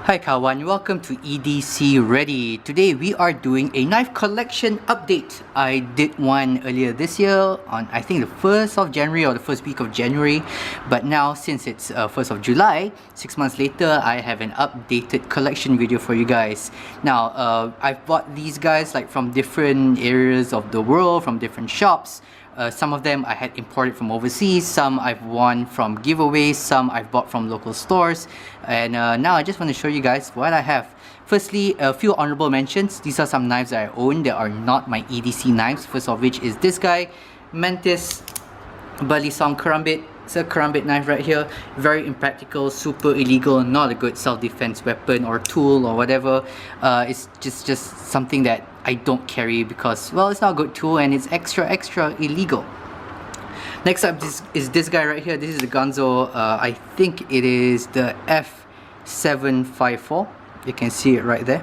Hi kawan, welcome to EDCReady. Today we are doing a knife collection update. I did one earlier this year on I think the 1st of January or the first week of January, but now since it's 1st of July, 6 months later, I have an updated collection video for you guys. Now I've bought these guys like from different areas of the world, from different shops. Some of them I had imported from overseas, some I've won from giveaways, some I've bought from local stores, and now I just want to show you guys what I have. Firstly, a few honorable mentions. These are some knives that I own that are not my EDC knives. First of which is this guy, Mantis Balisong Karambit. It's a karambit knife right here. Very impractical, super illegal, not a good self-defense weapon or tool or whatever. It's just something that I don't carry because, well, it's not a good tool and it's extra illegal. Next up is this guy right here. This is the Gonzo. I think it is the F754. You can see it right there.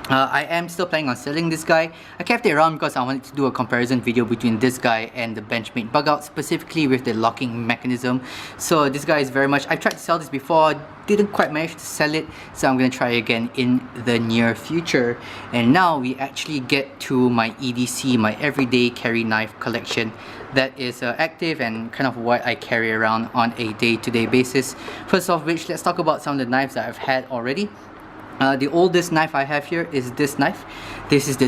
I am still planning on selling this guy. I kept it around because I wanted to do a comparison video between this guy and the Benchmade bug out, specifically with the locking mechanism. So this guy is very much, I've tried to sell this before, didn't quite manage to sell it, so I'm going to try again in the near future. And now we actually get to my EDC, my everyday carry knife collection that is active and kind of what I carry around on a day-to-day basis. First of which, let's talk about some of the knives that I've had already. The oldest knife I have here is this knife. This is the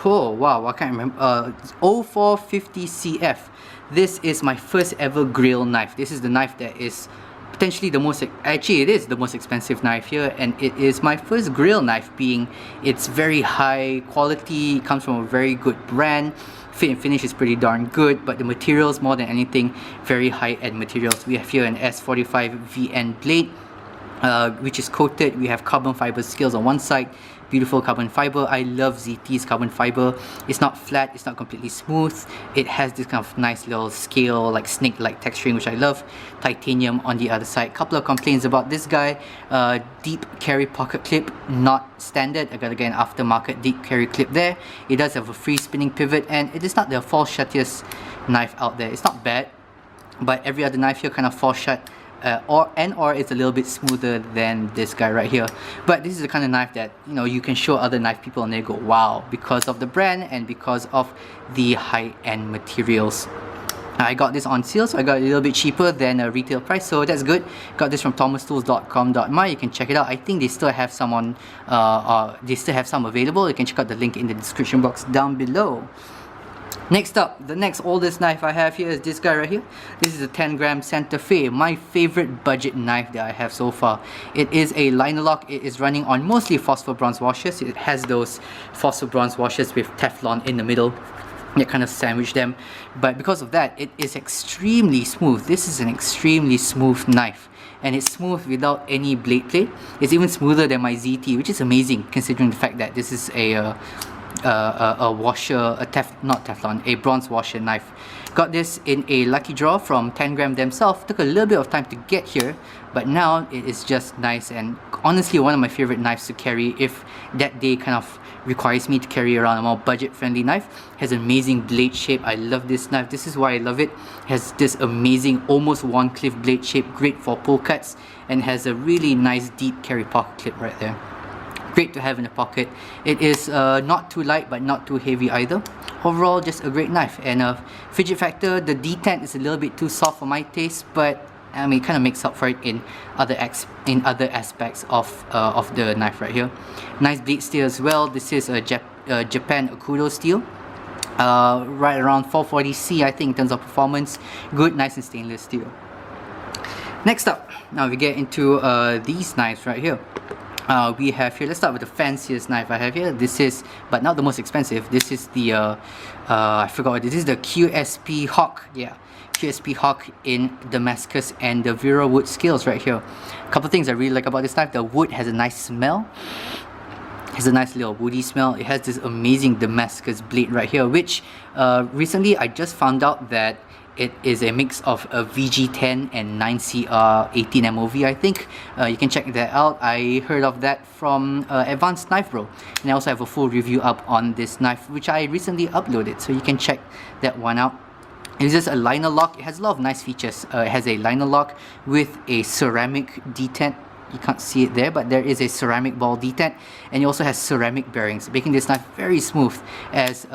oh wow, I can't remember, 0450CF. This is my first ever grill knife. This is the knife that is potentially the most, actually it is the most expensive knife here, and it is my first grill knife, being it's very high quality, it comes from a very good brand. Fit and finish is pretty darn good, but the materials, more than anything, very high-end materials. We have here an S45 VN blade, which is coated. We have carbon fiber scales on one side, beautiful carbon fiber. I love ZT's carbon fiber. It's not flat, it's not completely smooth. It has this kind of nice little scale, like snake-like texturing, which I love. Titanium on the other side. Couple of complaints about this guy. Deep carry pocket clip, not standard. I gotta get an aftermarket deep carry clip there. It does have a free spinning pivot, and it is not the fall shuttiest knife out there. It's not bad, but every other knife here kind of falls shut. Or it's a little bit smoother than this guy right here. But this is the kind of knife that, you know, you can show other knife people and they go wow, because of the brand and because of the high-end materials. I got this on sale, so I got it a little bit cheaper than a retail price, so that's good. Got this from thomastools.com.my. You can check it out. I think they still have some on, they still have some available. You can check out the link in the description box down below. Next up, the next oldest knife I have here is this guy right here. This is a 10-gram Santa Fe, my favorite budget knife that I have so far. It is a liner lock. It is running on mostly phosphor bronze washers. It has those phosphor bronze washers with Teflon in the middle that kind of sandwich them, but because of that, it is extremely smooth. This is an extremely smooth knife, and it's smooth without any blade play. It's even smoother than my ZT, which is amazing considering the fact that this is a washer, not Teflon, a bronze washer knife. Got this in a lucky draw from 10gram themselves. Took a little bit of time to get here, but now it is just nice, and honestly one of my favorite knives to carry if that day kind of requires me to carry around a more budget-friendly knife. Has an amazing blade shape. I love this knife. This is why I love it. Has this amazing almost Van Cleef blade shape, great for pull cuts, and has a really nice deep carry pocket clip right there. Great to have in the pocket. It is not too light but not too heavy either. Overall, just a great knife. And fidget factor, the detent is a little bit too soft for my taste, but I mean, it kind of makes up for it in other aspects of the knife right here. Nice blade steel as well. This is a Japan Akudo steel. Right around 440C, I think, in terms of performance. Good, nice and stainless steel. Next up, now we get into these knives right here. We have here, let's start with the fanciest knife I have here. This is, but not the most expensive. This is the, I forgot what this is, the QSP Hawk. Yeah, QSP Hawk in Damascus and the Vera wood scales right here. A couple things I really like about this knife. The wood has a nice smell. It has a nice little woody smell. It has this amazing Damascus blade right here, which recently I just found out that it is a mix of a VG10 and 9CR 18 MOV, I think. You can check that out. I heard of that from Advanced Knife Bro, and I also have a full review up on this knife, which I recently uploaded, so you can check that one out. It uses a liner lock. It has a lot of nice features. It has a liner lock with a ceramic detent. You can't see it there, but there is a ceramic ball detent, and it also has ceramic bearings, making this knife very smooth as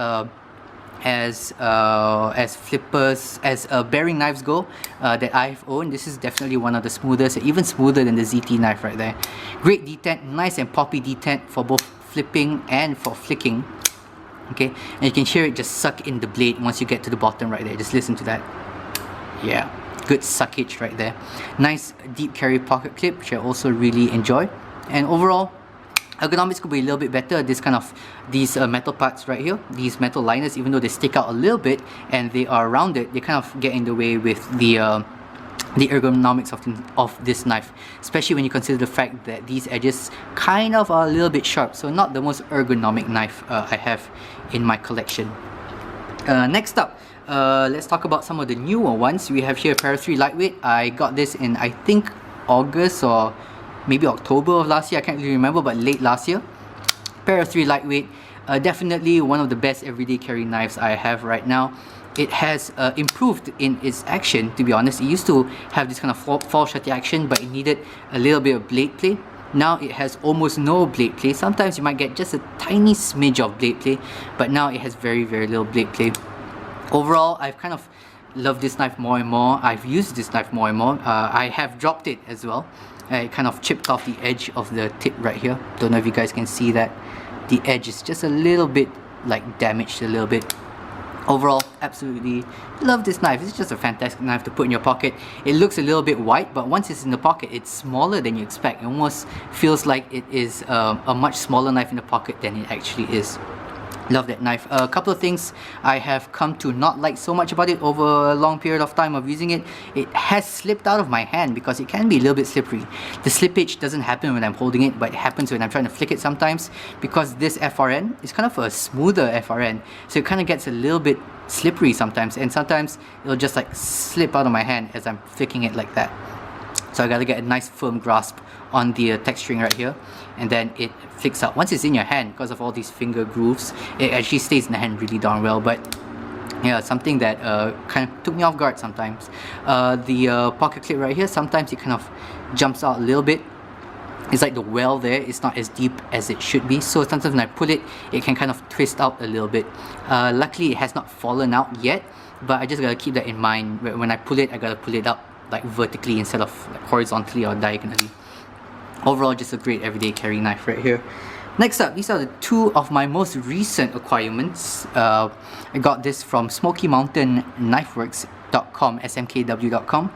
flippers, as bearing knives go that I've owned. This is definitely one of the smoothest, even smoother than the ZT knife right there. Great detent, nice and poppy detent for both flipping and for flicking. Okay, and you can hear it just suck in the blade once you get to the bottom right there. Just listen to that. Yeah, good suckage right there. Nice deep carry pocket clip, which I also really enjoy. And overall, ergonomics could be a little bit better. These metal parts right here, these metal liners, even though they stick out a little bit and they are rounded, they kind of get in the way with the ergonomics of this knife, especially when you consider the fact that these edges kind of are a little bit sharp. So not the most ergonomic knife I have in my collection. Next up, let's talk about some of the newer ones. We have here Para 3 Lightweight. I got this in, I think, August or maybe October of last year. I can't really remember, but late last year. Para 3 Lightweight, definitely one of the best everyday carry knives I have right now. It has improved in its action, to be honest. It used to have this kind of fall shutty action, but it needed a little bit of blade play. Now it has almost no blade play. Sometimes you might get just a tiny smidge of blade play, but now it has very, very little blade play. Overall, I've kind of loved this knife more and more. I've used this knife more and more. I have dropped it as well. It kind of chipped off the edge of the tip right here. Don't know if you guys can see that. The edge is just a little bit like damaged a little bit. Overall, absolutely love this knife. It's just a fantastic knife to put in your pocket. It looks a little bit wide, but once it's in the pocket, it's smaller than you expect. It almost feels like it is a much smaller knife in the pocket than it actually is. Love that knife. A couple of things I have come to not like so much about it over a long period of time of using it. It has slipped out of my hand because it can be a little bit slippery. The slippage doesn't happen when I'm holding it, but it happens when I'm trying to flick it sometimes, because this FRN is kind of a smoother FRN, so it kind of gets a little bit slippery sometimes, and sometimes it'll just like slip out of my hand as I'm flicking it like that. So I gotta get a nice firm grasp on the texturing right here, and then it flicks out. Once it's in your hand, because of all these finger grooves, it actually stays in the hand really darn well. But yeah, something that kind of took me off guard sometimes. The pocket clip right here, sometimes it kind of jumps out a little bit. It's like the well there is not as deep as it should be, so sometimes when I pull it, it can kind of twist out a little bit. Luckily, it has not fallen out yet, but I just gotta keep that in mind. When I pull it, I gotta pull it up like vertically instead of like horizontally or diagonally. Overall, just a great everyday carry knife right here. Next up, these are the two of my most recent acquirements. I got this from SmokyMountainKnifeworks.com, smkw.com,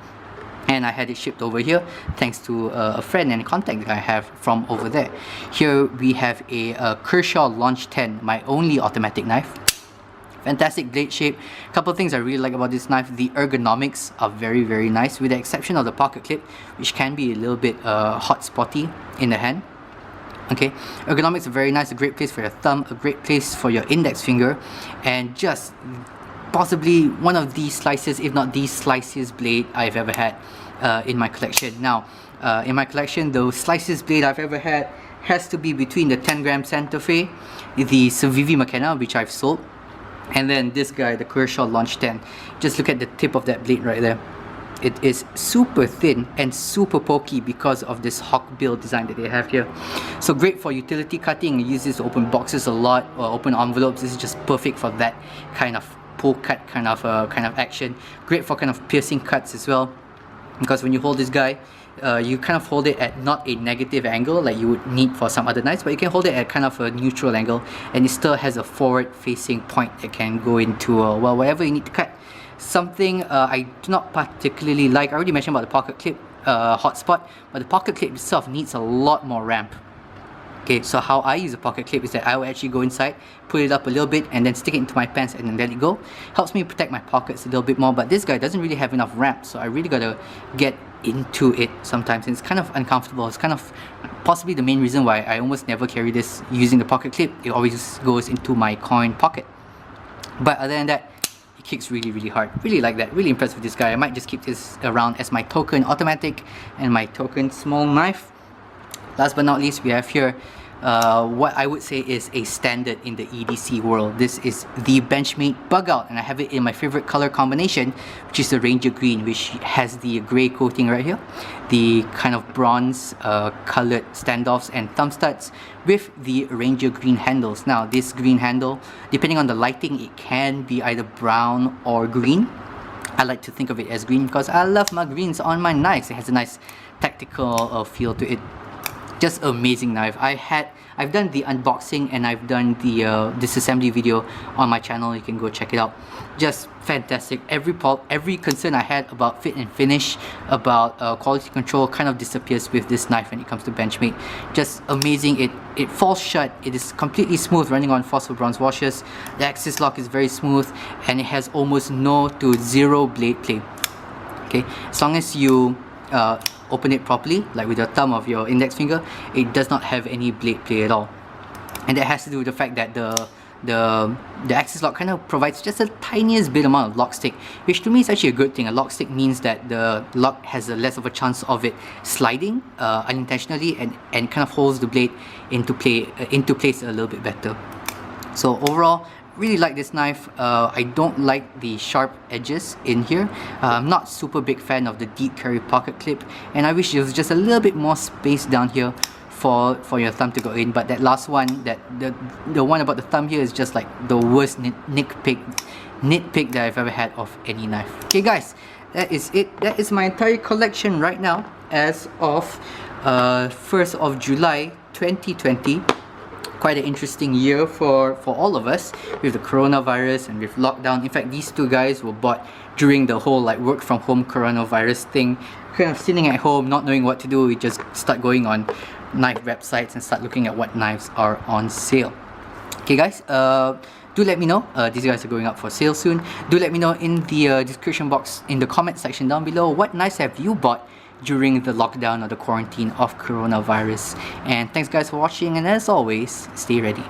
and I had it shipped over here thanks to a friend and a contact that I have from over there. Here we have a Kershaw Launch 10, my only automatic knife. Fantastic blade shape. A couple of things I really like about this knife. The ergonomics are very, very nice, with the exception of the pocket clip, which can be a little bit hot spotty in the hand. Okay, ergonomics are very nice. A great place for your thumb, a great place for your index finger, and just possibly one of the slices, if not the slicest blade I've ever had in my collection. Now, in my collection, the slicest blade I've ever had has to be between the 10 gram Santa Fe, the Civivi McKenna, which I've sold, and then this guy, the Kershaw Launch 10. Just look at the tip of that blade right there. It is super thin and super pokey because of this hawk bill design that they have here. So great for utility cutting. I use this to open boxes a lot, or open envelopes. This is just perfect for that kind of pull cut kind of action. Great for kind of piercing cuts as well, because when you hold this guy, you kind of hold it at not a negative angle like you would need for some other knives, but you can hold it at kind of a neutral angle, and it still has a forward facing point that can go into well, whatever you need to cut. Something I do not particularly like, I already mentioned about the pocket clip hotspot, but the pocket clip itself needs a lot more ramp. Okay, so how I use a pocket clip is that I will actually go inside, pull it up a little bit, and then stick it into my pants and then let it go. Helps me protect my pockets a little bit more, but this guy doesn't really have enough ramp, so I really gotta get into it sometimes, and it's kind of uncomfortable. It's kind of possibly the main reason why I almost never carry this using the pocket clip. It always goes into my coin pocket. But other than that, it kicks really, really hard. Really like that. Really impressed with this guy. I might just keep this around as my token automatic and my token small knife. Last but not least, we have here what I would say is a standard in the EDC world. This is the Benchmade Bug Out, and I have it in my favorite color combination, which is the Ranger Green, which has the grey coating right here, the kind of bronze colored standoffs and thumb studs with the Ranger Green handles. Now this green handle, depending on the lighting, it can be either brown or green. I like to think of it as green because I love my greens on my knives. It has a nice tactical feel to it. Just amazing knife. I've done the unboxing and I've done the disassembly video on my channel. You can go check it out. Just fantastic. Every concern I had about fit and finish, about quality control, kind of disappears with this knife when it comes to Benchmade. Just amazing. It falls shut. It is completely smooth running on phosphor bronze washers. The axis lock is very smooth, and it has almost no to zero blade play. Okay, as long as you open it properly, like with the thumb of your index finger, it does not have any blade play at all. And that has to do with the fact that the axis lock kind of provides just a tiniest bit amount of lock stick, which to me is actually a good thing. A lock stick means that the lock has a less of a chance of it sliding unintentionally, and kind of holds the blade into place a little bit better. So overall, really like this knife. I don't like the sharp edges in here. I'm not super big fan of the deep carry pocket clip, and I wish there was just a little bit more space down here for your thumb to go in. But that last one, the one about the thumb here, is just like the worst nitpick that I've ever had of any knife. Okay guys, that is it. That is my entire collection right now as of 1st of July 2020. Quite an interesting year for all of us with the coronavirus and with lockdown. In fact, these two guys were bought during the whole like work from home coronavirus thing. Kind of sitting at home, not knowing what to do, we just start going on knife websites and start looking at what knives are on sale. Okay guys, do let me know. These guys are going up for sale soon. Do let me know in the description box, in the comment section down below, what knives have you bought during the lockdown or the quarantine of coronavirus. And thanks guys for watching, and as always, stay ready.